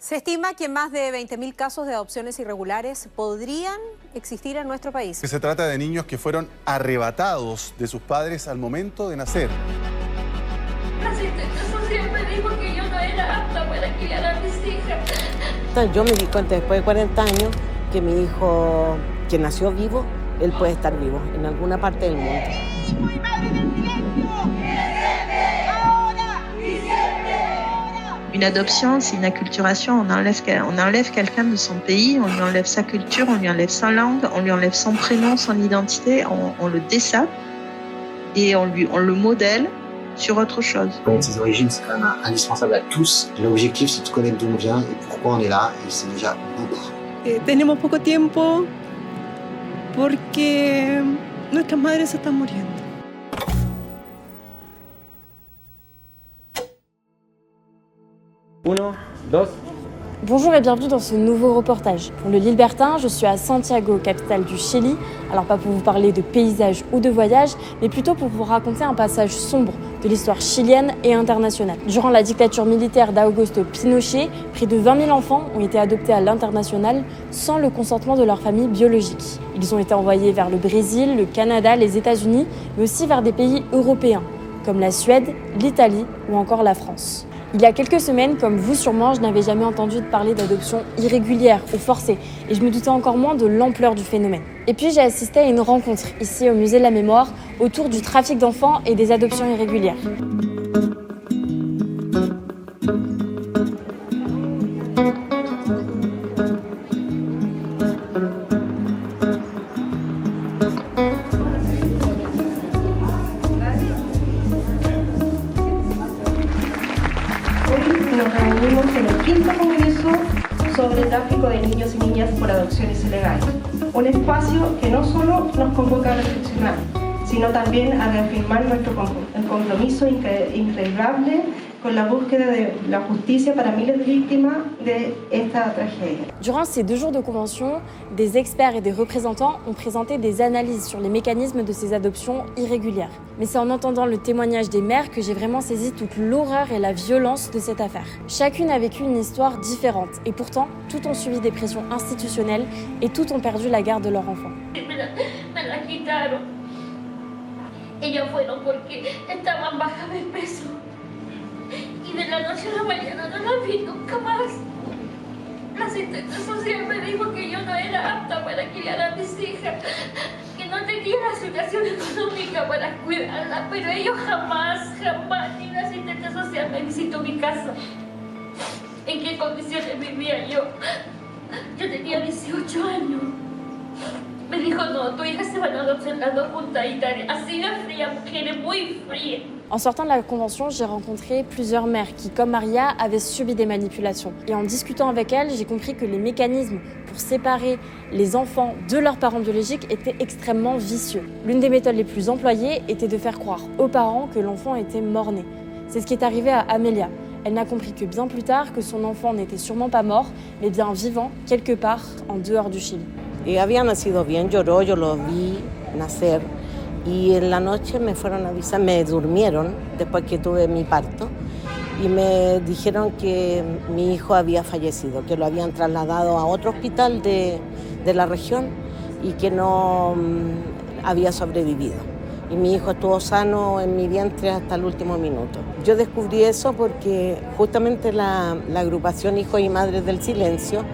Se estima que más de 20.000 casos de adopciones irregulares podrían existir en nuestro país. Se trata de niños que fueron arrebatados de sus padres al momento de nacer. La asistente social me dijo que yo no era apta para criar a mis hijas. Yo me di cuenta después de 40 años que mi hijo, que nació vivo, él puede estar vivo en alguna parte del mundo. ¡Hijo y madre del silencio! ¡Ahora! ¡Y siempre! Une adoption, c'est une acculturation. On enlève quelqu'un de son pays, on lui enlève sa culture, on lui enlève sa langue, on lui enlève son prénom, son identité, on le dessape et on le modèle sur autre chose. Connaître ses origines, c'est quand même indispensable à tous. L'objectif, c'est de connaître d'où on vient et pourquoi on est là, et c'est déjà beaucoup. Tenemos poco tiempo porque nuestras madres se están muriendo. Uno, dos. Bonjour et bienvenue dans ce nouveau reportage. Pour le Libertin, je suis à Santiago, capitale du Chili. Alors pas pour vous parler de paysages ou de voyages, mais plutôt pour vous raconter un passage sombre de l'histoire chilienne et internationale. Durant la dictature militaire d'Augusto Pinochet, près de 20 000 enfants ont été adoptés à l'international sans le consentement de leur famille biologique. Ils ont été envoyés vers le Brésil, le Canada, les États-Unis, mais aussi vers des pays européens, comme la Suède, l'Italie ou encore la France. Il y a quelques semaines, comme vous sûrement, je n'avais jamais entendu parler d'adoption irrégulière ou forcée et je me doutais encore moins de l'ampleur du phénomène. Et puis j'ai assisté à une rencontre ici au Musée de la Mémoire autour du trafic d'enfants et des adoptions irrégulières. Nos reunimos en el quinto congreso sobre tráfico de niños y niñas por adopciones ilegales. Un espacio que no solo nos convoca a reflexionar, sino también a reafirmar nuestro compromiso inquebrable con la búsqueda de la justicia para miles de víctimas de esta tragedia. Durant ces 2 jours de convention, des experts et des représentants ont présenté des analyses sur les mécanismes de ces adoptions irrégulières. Mais c'est en entendant le témoignage des mères que j'ai vraiment saisi toute l'horreur et la violence de cette affaire. Chacune a vécu une histoire différente et pourtant, toutes ont subi des pressions institutionnelles et toutes ont perdu la garde de leur enfant. Me la quitaron. Ellos fueron porque estaban bajas de peso. Y de la noche a la mañana no la vi nunca más. La asistente social me dijo que yo no era apta para criar a mis hijas, que no tenía la situación económica para cuidarlas, pero ellos jamás, ni una asistente social me visitó mi casa. ¿En qué condiciones vivía yo? Yo tenía 18 años. Me dijo, no, tu hija se van a adoptar las dos juntas y así de fría, mujeres muy frías. En sortant de la convention, j'ai rencontré plusieurs mères qui, comme Maria, avaient subi des manipulations. Et en discutant avec elles, j'ai compris que les mécanismes pour séparer les enfants de leurs parents biologiques étaient extrêmement vicieux. L'une des méthodes les plus employées était de faire croire aux parents que l'enfant était mort-né. C'est ce qui est arrivé à Amelia. Elle n'a compris que bien plus tard que son enfant n'était sûrement pas mort, mais bien vivant, quelque part en dehors du Chili. Y había nacido bien, lloró, yo lo vi nacer. Y en la noche me fueron a avisar, me durmieron después que tuve mi parto y me dijeron que mi hijo había fallecido, que lo habían trasladado a otro hospital de la región y que no había sobrevivido. Y mi hijo estuvo sano en mi vientre hasta el último minuto. Yo descubrí eso porque justamente la agrupación Hijos y Madres del Silencio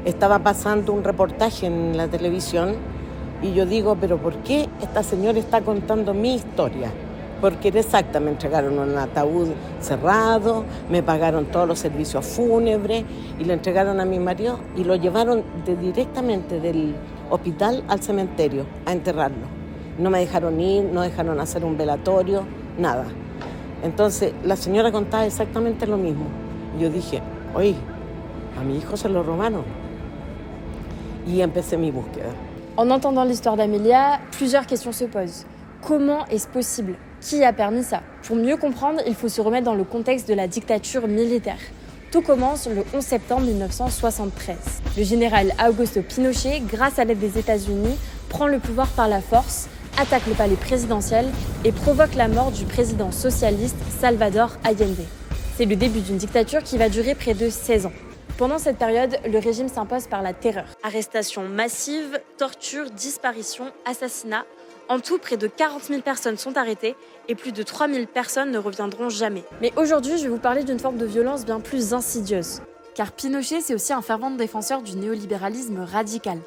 estaba pasando un reportaje en la televisión. Y yo digo, pero ¿por qué esta señora está contando mi historia? Porque era exacta, me entregaron un ataúd cerrado, me pagaron todos los servicios fúnebres y le entregaron a mi marido y lo llevaron directamente del hospital al cementerio a enterrarlo. No me dejaron ir, no dejaron hacer un velatorio, nada. Entonces la señora contaba exactamente lo mismo. Y yo dije, oye, a mi hijo se lo robaron. Y empecé mi búsqueda. En entendant l'histoire d'Amelia, plusieurs questions se posent. Comment est-ce possible? Qui a permis ça? Pour mieux comprendre, il faut se remettre dans le contexte de la dictature militaire. Tout commence le 11 septembre 1973. Le général Augusto Pinochet, grâce à l'aide des États-Unis, prend le pouvoir par la force, attaque le palais présidentiel et provoque la mort du président socialiste Salvador Allende. C'est le début d'une dictature qui va durer près de 16 ans. Pendant cette période, le régime s'impose par la terreur. Arrestations massives, tortures, disparitions, assassinats. En tout, près de 40 000 personnes sont arrêtées et plus de 3 000 personnes ne reviendront jamais. Mais aujourd'hui, je vais vous parler d'une forme de violence bien plus insidieuse. Car Pinochet, c'est aussi un fervent défenseur du néolibéralisme radical.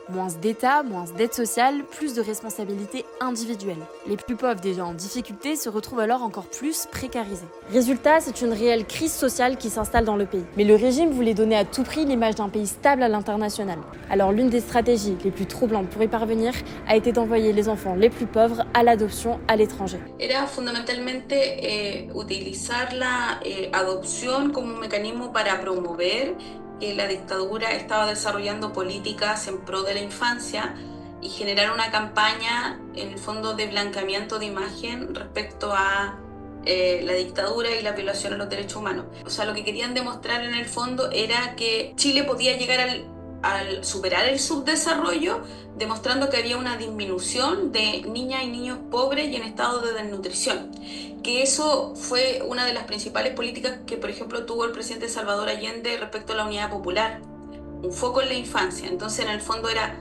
Moins d'État, moins d'aide sociale, plus de responsabilités individuelles. Les plus pauvres déjà en difficulté se retrouvent alors encore plus précarisés. Résultat, c'est une réelle crise sociale qui s'installe dans le pays. Mais le régime voulait donner à tout prix l'image d'un pays stable à l'international. Alors l'une des stratégies les plus troublantes pour y parvenir a été d'envoyer les enfants les plus pauvres à l'adoption à l'étranger. Era fundamentalmente utilizar la adopción como un mecanismo para promover que la dictadura estaba desarrollando políticas en pro de la infancia y generar una campaña, en el fondo, de blanqueamiento de imagen respecto a la dictadura y la violación a los derechos humanos. O sea, lo que querían demostrar en el fondo era que Chile podía llegar al superar el subdesarrollo, demostrando que había una disminución de niñas y niños pobres y en estado de desnutrición. Que eso fue una de las principales políticas que, por ejemplo, tuvo el presidente Salvador Allende respecto a la unidad popular. Un foco en la infancia. Entonces, en el fondo era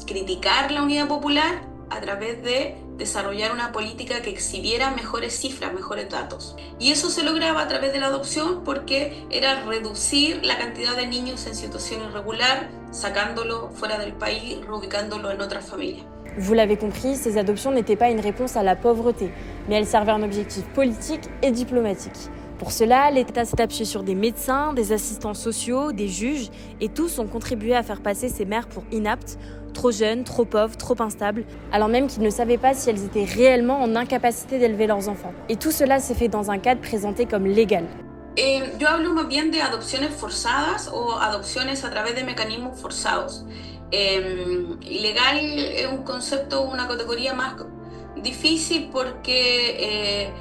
criticar la unidad popular a través de desarrollar una política que exhibiera mejores cifras, mejores datos. Y eso se lograba a través de la adopción porque era reducir la cantidad de niños en situación irrégular, sacándolo fuera del país, reubicándolo en otras familias. Vous l'avez compris, ces adoptions n'étaient pas une réponse à la pauvreté, mais elles servaient un objectif politique et diplomatique. Pour cela, l'État s'est appuyé sur des médecins, des assistants sociaux, des juges, et tous ont contribué à faire passer ces mères pour inaptes, trop jeunes, trop pauvres, trop instables, alors même qu'ils ne savaient pas si elles étaient réellement en incapacité d'élever leurs enfants. Et tout cela s'est fait dans un cadre présenté comme légal. Yo hablo más bien de adopciones forzadas o adopciones a través de mecanismos forzados. Ilegal es un concepto, una categoría más difícil porque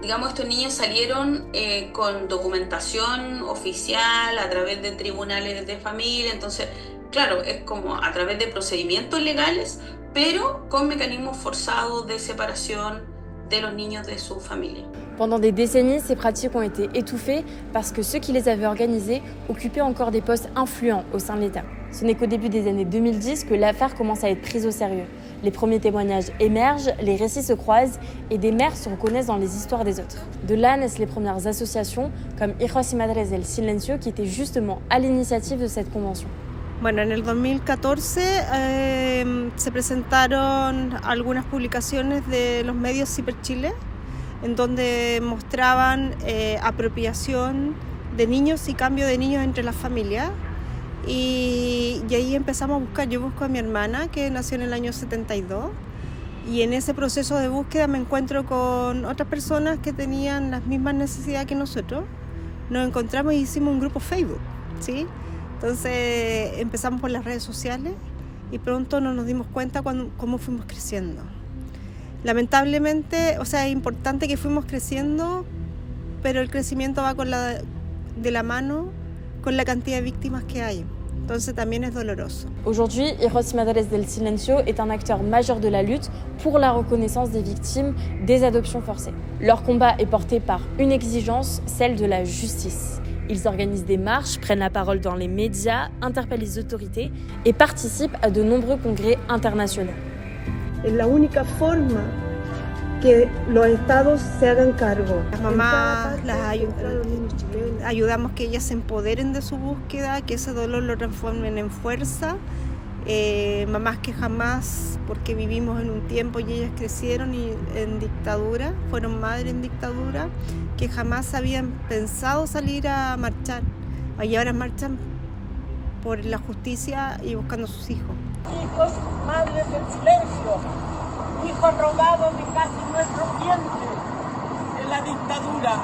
digamos, estos niños salieron con documentación oficial a través de tribunales de familia, entonces, claro, es como a través de procedimientos legales, pero con mecanismos forzados de separación de los niños de su familia. Pendant des décennies, ces pratiques ont été étouffées parce que ceux qui les avaient organisées occupaient encore des postes influents au sein de l'État. Ce n'est qu'au début des années 2010 que l'affaire commence à être prise au sérieux. Les premiers témoignages émergent, les récits se croisent et des mères se reconnaissent dans les histoires des autres. De là naissent les premières associations comme Hijos y Madres del Silencio qui étaient justement à l'initiative de cette convention. Bueno, en el 2014 se presentaron algunas publicaciones de los medios Ciper Chile, en donde mostraban apropiación de niños y cambio de niños entre las familias. Y ahí empezamos a buscar. Yo busco a mi hermana, que nació en el año 72, y en ese proceso de búsqueda me encuentro con otras personas que tenían las mismas necesidades que nosotros. Nos encontramos y hicimos un grupo Facebook, ¿sí? Entonces empezamos por las redes sociales y pronto nos dimos cuenta cómo fuimos creciendo. Lamentablemente, o sea, es importante que fuimos creciendo, pero el crecimiento va de la mano con la cantidad de víctimas que hay. Entonces también es doloroso. Aujourd'hui, Hijos y Madres del Silencio est un acteur majeur de la lutte pour la reconnaissance des victimes des adoptions forcées. Leur combat est porté par une exigence, celle de la justice. Ils organisent des marches, prennent la parole dans les médias, interpellent les autorités et participent à de nombreux congrès internationaux. Es la única forma que los estados se hagan cargo. Las mamás las ayudamos que ellas se empoderen de su búsqueda, que ese dolor lo transformen en fuerza. Mamás que jamás, porque vivimos en un tiempo y ellas crecieron en dictadura, fueron madres en dictadura, que jamás habían pensado salir a marchar. Y ahora marchan por la justicia y buscando a sus hijos. Hijos, madres del silencio, hijos robados de casi nuestros vientres en la dictadura.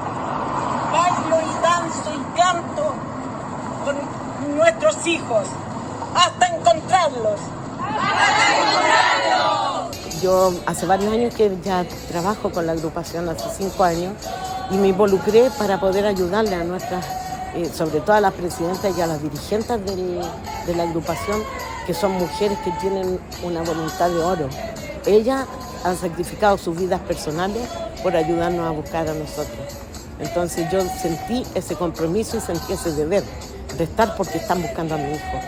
Bailo y danzo y canto con nuestros hijos hasta encontrarlos. Yo hace varios años que ya trabajo con la agrupación, hace 5 años, y me involucré para poder ayudarle a nuestras, sobre todo a las presidentas y a las dirigentes de la agrupación, que son mujeres que tienen una voluntad de oro. Ellas han sacrificado sus vidas personales por ayudarnos a buscar a nosotros. Entonces yo sentí ese compromiso y sentí ese deber de estar porque están buscando a mi hijo,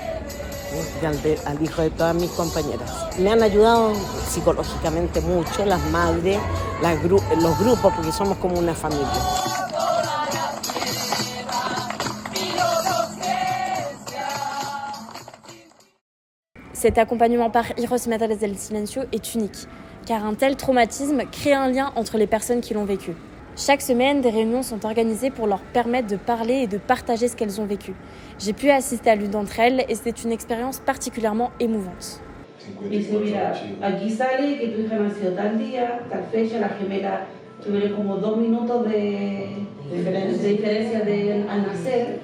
y al hijo de todas mis compañeras. Me han ayudado psicológicamente mucho las madres, los grupos, porque somos como una familia. Cet accompagnement par Hijos y Madres del Silencio est unique, car un tel traumatisme crée un lien entre les personnes qui l'ont vécu. Chaque semaine, des réunions sont organisées pour leur permettre de parler et de partager ce qu'elles ont vécu. J'ai pu assister à l'une d'entre elles et c'était une expérience particulièrement émouvante. Dice, mira, aquí sale que tu hija nació tal día, tal fecha, la gemela tuvieron como 2 minutos de diferencia al nacer,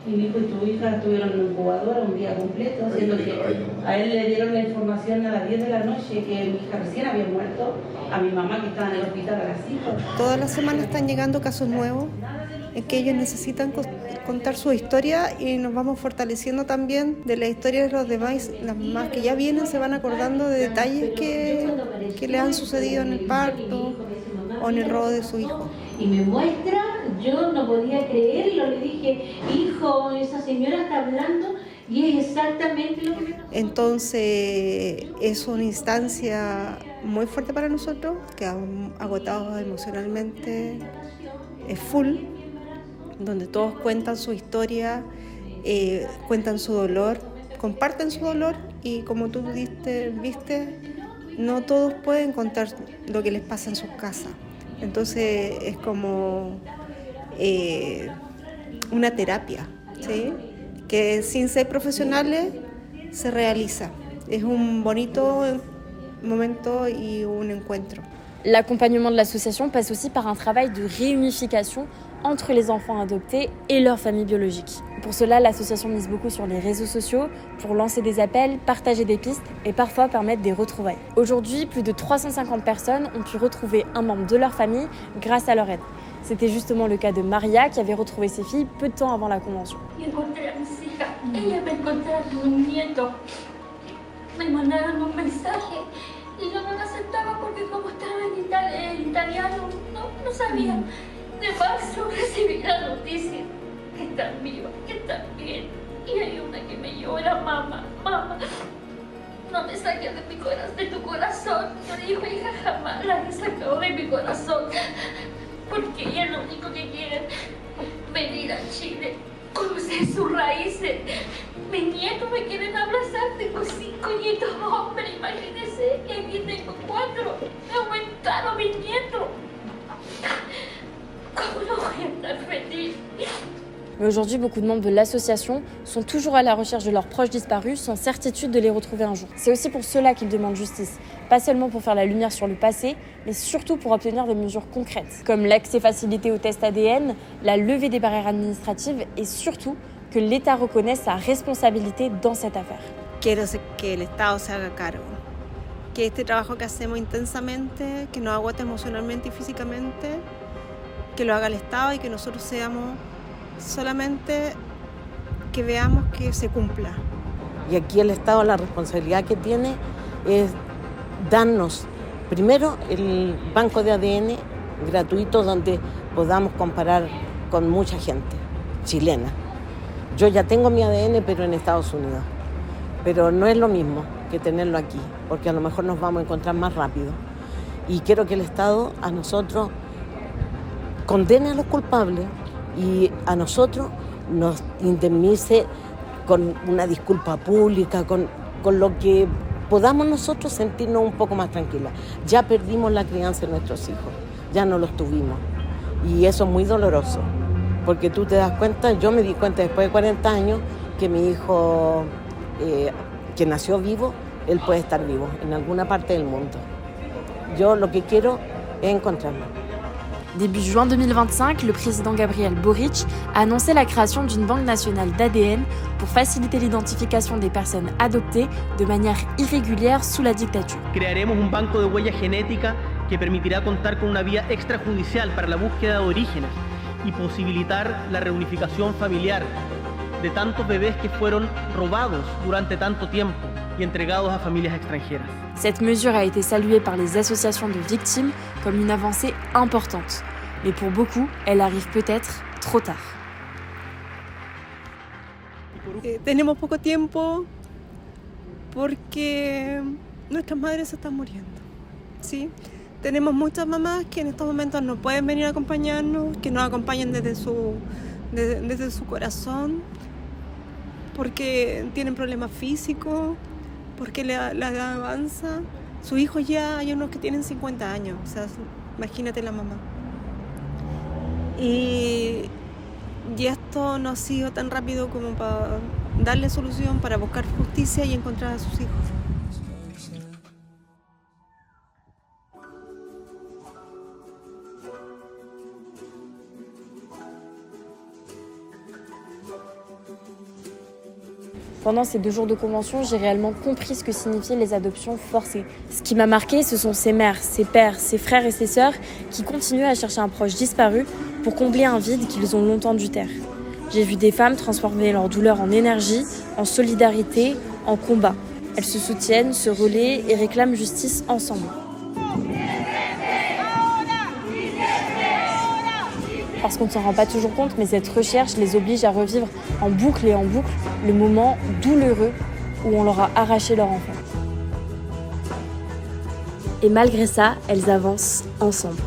y mi hijo y tu hija estuvieron en la incubadora un día completo, haciendo que a él le dieron la información a las 10 de la noche que mi hija recién había muerto, a mi mamá que estaba en el hospital a las 5. Todas las semanas están llegando casos nuevos en que ellos necesitan contar su historia y nos vamos fortaleciendo también de la historia de los demás. Las mamás que ya vienen se van acordando de detalles que le han sucedido en el parto o en el robo de su hijo. Y me muestra, yo no podía creerlo, le dije, hijo, esa señora está hablando y es exactamente lo que... Entonces es una instancia muy fuerte para nosotros, que agotado emocionalmente, es full, donde todos cuentan su historia, cuentan su dolor, comparten su dolor y como tú viste, no todos pueden contar lo que les pasa en sus casas. Entonces es como una terapia, ¿sí? Que sin ser profesionales se realiza. Es un bonito momento y un encuentro. L'accompagnement de l'association passe aussi par un travail de réunification entre les enfants adoptés et leurs familles biologiques. Pour cela, l'association mise beaucoup sur les réseaux sociaux pour lancer des appels, partager des pistes et parfois permettre des retrouvailles. Aujourd'hui, plus de 350 personnes ont pu retrouver un membre de leur famille grâce à leur aide. C'était justement le cas de Maria qui avait retrouvé ses filles peu de temps avant la convention. Encontré a mis hijas, ellas me encontraron un nieto, me mandaron un mensaje y yo no lo aceptaba porque como estaba en italiano, no sabía. De marzo recibí la noticia que están vivas, que están bien. Y hay una que me llora, mamá, no me saques de tu corazón. Yo le digo, hija, jamás la he sacado de mi corazón. Porque ella es lo único que quiere, venir a Chile, conocer sus raíces. Mis nietos me quieren abrazar, tengo 5 nietos hombres, imagínense, y aquí tengo 4. Me aumentaron mis nietos. Mais aujourd'hui, beaucoup de membres de l'association sont toujours à la recherche de leurs proches disparus sans certitude de les retrouver un jour. C'est aussi pour cela qu'ils demandent justice, pas seulement pour faire la lumière sur le passé, mais surtout pour obtenir des mesures concrètes, comme l'accès facilité aux tests ADN, la levée des barrières administratives et surtout que l'État reconnaisse sa responsabilité dans cette affaire. Quiero que el Estado se haga cargo, que este trabajo que hacemos intensamente, que nos agota emocionalmente y físicamente, que lo haga el Estado y que nosotros seamos solamente que veamos que se cumpla. Y aquí el Estado, la responsabilidad que tiene es darnos primero el banco de ADN gratuito donde podamos comparar con mucha gente chilena. Yo ya tengo mi ADN pero en Estados Unidos, pero no es lo mismo que tenerlo aquí, porque a lo mejor nos vamos a encontrar más rápido. Y quiero que el Estado a nosotros condene a los culpables y a nosotros nos indemnice con una disculpa pública, con lo que podamos nosotros sentirnos un poco más tranquilas. Ya perdimos la crianza de nuestros hijos, ya no los tuvimos y eso es muy doloroso, porque tú te das cuenta, yo me di cuenta después de 40 años que mi hijo que nació vivo, él puede estar vivo en alguna parte del mundo. Yo lo que quiero es encontrarlo. Début juin 2025, le président Gabriel Boric a annoncé la création d'une banque nationale d'ADN pour faciliter l'identification des personnes adoptées de manière irrégulière sous la dictature. Crearemos un banco de huella genética que permitirá contar con una vía extrajudicial para la búsqueda de orígenes y posibilitar la reunificación familiar de tantos bebés que fueron robados durante tanto tiempo y entregados a familias extranjeras. Cette mesure a été saluée par les associations de victimes comme une avancée importante. Mais pour beaucoup, elle arrive peut-être trop tard. Tenemos poco tiempo porque nuestras madres se están muriendo, ¿sí? Tenemos muchas mamás que en estos momentos no pueden venir a acompañarnos, que nos acompañan desde su corazón, porque tienen problemas físicos, porque la edad avanza. Sus hijos ya hay unos que tienen 50 años, o sea, imagínate la mamá. Y esto no ha sido tan rápido como para darle solución, para buscar justicia y encontrar a sus hijos. Pendant ces 2 jours de convention, j'ai réellement compris ce que signifiaient les adoptions forcées. Ce qui m'a marqué, ce sont ces mères, ces pères, ces frères et ces sœurs qui continuent à chercher un proche disparu pour combler un vide qu'ils ont longtemps dû taire. J'ai vu des femmes transformer leur douleur en énergie, en solidarité, en combat. Elles se soutiennent, se relaient et réclament justice ensemble. Parce qu'on ne s'en rend pas toujours compte, mais cette recherche les oblige à revivre en boucle et en boucle le moment douloureux où on leur a arraché leur enfant. Et malgré ça, elles avancent ensemble.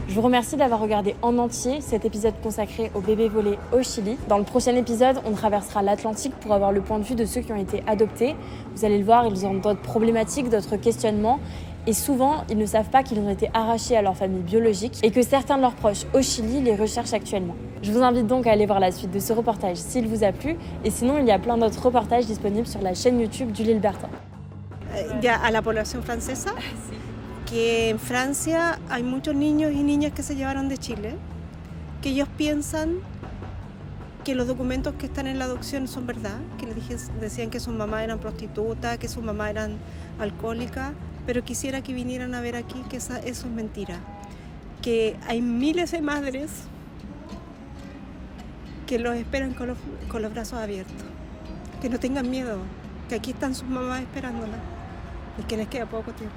Je vous remercie d'avoir regardé en entier cet épisode consacré aux bébés volés au Chili. Dans le prochain épisode, on traversera l'Atlantique pour avoir le point de vue de ceux qui ont été adoptés. Vous allez le voir, ils ont d'autres problématiques, d'autres questionnements. Et souvent, ils ne savent pas qu'ils ont été arrachés à leur famille biologique et que certains de leurs proches au Chili les recherchent actuellement. Je vous invite donc à aller voir la suite de ce reportage s'il vous a plu. Et sinon, il y a plein d'autres reportages disponibles sur la chaîne YouTube du Lilbertin. Ya a la población francesa, que en Francia hay muchos niños y niñas que se llevaron de Chile, que ellos piensan que los documentos que están en la adopción son verdad, que les decían que sus mamás eran prostitutas, que sus mamás eran alcohólicas, pero quisiera que vinieran a ver aquí que eso es mentira, que hay miles de madres que los esperan con los brazos abiertos, que no tengan miedo, que aquí están sus mamás esperándolas y que les queda poco tiempo.